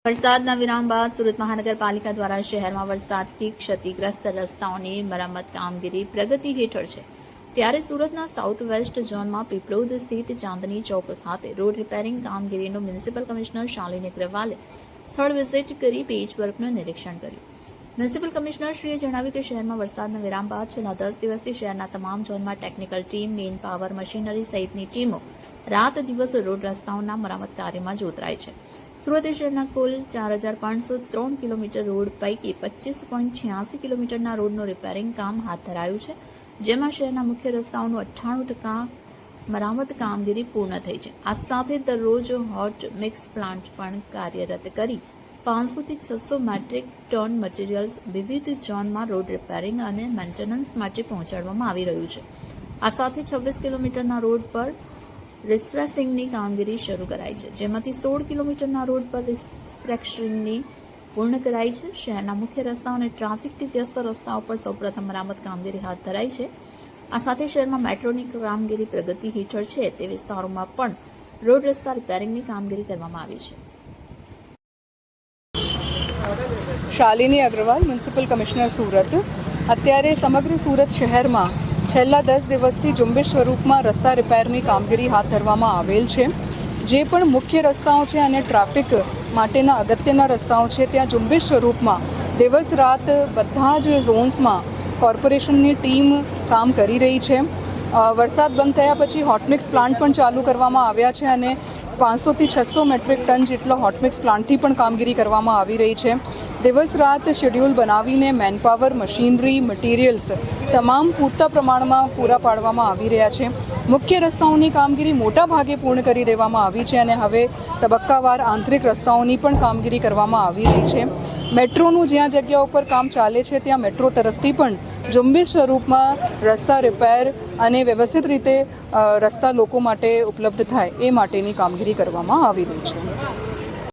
વરસાદના વિરામ બાદ સુરત મહાનગરપાલિકા દ્વારા શહેરમાં વરસાદથી ક્ષતિગ્રસ્ત રસ્તાઓની મરામત કામગીરી પ્રગતિ હેઠળ છે. ત્યારે સુરતના સાઉથ વેસ્ટ ઝોનમાં પીપલોદ સ્થિત ચાંદની ચોક ખાતે રોડ રિપેરિંગ કામગીરીનું મ્યુનિસિપલ કમિશનર શાલિની અગ્રવાલે સ્થળ વિઝિટ કરી પેચવર્કનું નિરીક્ષણ કર્યું. મ્યુનિસિપલ કમિશનરશ્રીએ જણાવ્યું કે શહેરમાં વરસાદના વિરામ બાદ છેલ્લા 10 દિવસથી શહેરના તમામ ઝોનમાં technical team, man power machinery સહિતની ટીમો રાત દિવસ રોડ રસ્તાઓના મરામત કાર્યમાં જોતરાય છે. સુરત શહેરના કુલ 4503 કિલોમીટર રોડ પૈકી 25.86 કિલોમીટરના રોડનું રિપેરિંગ કામ હાથ ધરાયું છે, જેમાં શહેરના મુખ્ય રસ્તાઓનું 98% મરામત કામગીરી પૂર્ણ થઈ છે. આ સાથે દરરોજ હોટ મિક્સ પ્લાન્ટ પણ કાર્યરત કરી 500 થી 600 મેટ્રિક ટન મટીરીયલ્સ વિવિધ ઝોનમાં રોડ રિપેરિંગ અને મેન્ટેનન્સ માટે પહોંચાડવામાં આવી રહ્યું છે. આ સાથે 26 કિલોમીટરના રોડ પર રિફ્રેશિંગની કામગીરી શરૂ કરાઈ છે, જેમાંથી 16 કિલોમીટરના રોડ પર રિફ્રેશિંગની પૂર્ણ કરાઈ છે. શહેરના મુખ્ય રસ્તાઓ અને ટ્રાફિકથી વ્યસ્ત રસ્તાઓ પર સૌપ્રથમ મરામત કામગીરી હાથ ધરાઈ છે. આ સાથે શહેરમાં મેટ્રોની કામગીરી પ્રગતિ હેઠળ છે તે વિસ્તારોમાં પણ રોડ રસ્તા રિપેરિંગની કામગીરી કરવામાં આવી છે. Shalini Agarwal, municipal commissioner Surat. અત્યારે સમગ્ર સુરત શહેરમાં છેલ્લા 10 દિવસથી ઝુંબેશ સ્વરૂપમાં રસ્તા રિપેરની કામગીરી હાથ ધરવામાં આવેલ છે. જે પણ મુખ્ય રસ્તાઓ છે અને ટ્રાફિક માટેના અગત્યના રસ્તાઓ છે ત્યાં ઝુંબેશ સ્વરૂપમાં દિવસ રાત બધા જ ઝોન્સમાં કોર્પોરેશનની ટીમ કામ કરી રહી છે. વરસાદ બંધ થયા પછી હોટમિક્સ પ્લાન્ટ પણ ચાલુ કરવામાં આવ્યા છે અને 500 થી 600 મેટ્રિક ટન જેટલો હોટમિક્સ પ્લાન્ટથી પણ કામગીરી કરવામાં આવી રહી છે. દિવસ રાત શેડ્યુલ બનાવીને મેનપાવર, મશીનરી, મટીરિયલ્સ તમામ પૂરતા પ્રમાણમાં પૂરા પાડવામાં આવી રહ્યા છે. મુખ્ય રસ્તાઓની કામગીરી મોટા ભાગે પૂર્ણ કરી દેવામાં આવી છે અને હવે તબક્કાવાર આંતરિક રસ્તાઓની પણ કામગીરી કરવામાં આવી રહી છે. મેટ્રોનું જ્યાં જગ્યા ઉપર કામ ચાલે છે ત્યાં મેટ્રો તરફથી પણ ઝુંબેશ સ્વરૂપમાં રસ્તા રિપેર અને વ્યવસ્થિત રીતે રસ્તા લોકો માટે ઉપલબ્ધ થાય એ માટેની કામગીરી કરવામાં આવી રહી છે.